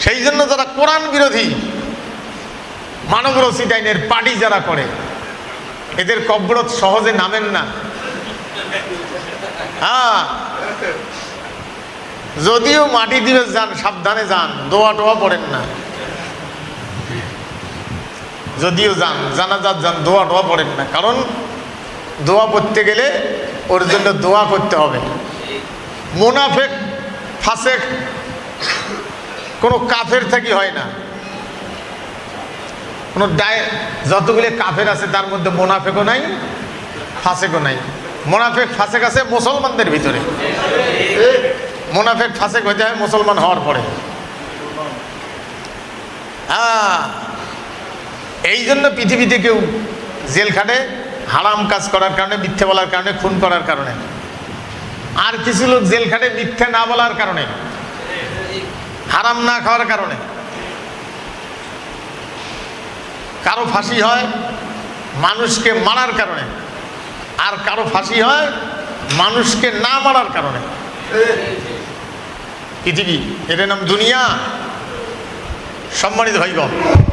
সেই জন্য যারা কোরআন বিরোধী মানবরচিত আইনের পার্টি যারা করে, এদের কবরত সহজে নামেন না। হ্যাঁ, যদিও মাটি দিবে যান, সাবধানে যান, দোয়া টোয়া পড়েন না। যদিও যান, জানাজাত যান, দোয়া টোয়া পড়েন না, কারণ দোয়া পড়তে গেলে ওর জন্য দোয়া করতে হবে। মুনাফেক ফাসেক কোনো কাফের থেকে হয় না। কোনো যতগুলি কাফের আছে তার মধ্যে মুনাফেকও নাই, ফাসেকও নাই। মুনাফেক ফাসেক আছে মুসলমানদের ভিতরে। মুনাফেক ফাসেক হইতে হয় মুসলমান হওয়ার পরে। হ্যাঁ, এই জন্য পৃথিবীতে কেউ জেল খাটে হারাম কাজ করার কারণে, মিথ্যে বলার কারণে, খুন করার কারণে। আর কিছু লোক জেল খাটে মিথ্যে না বলার কারণে, হারাম না খাওয়ার কারণে। কারো ফাঁসি হয় মানুষকে মারার কারণে, আর কারো ফাঁসি হয় মানুষকে না মারার কারণে। পৃথিবী, এটার নাম দুনিয়া। সম্মানিত ভাইগণ,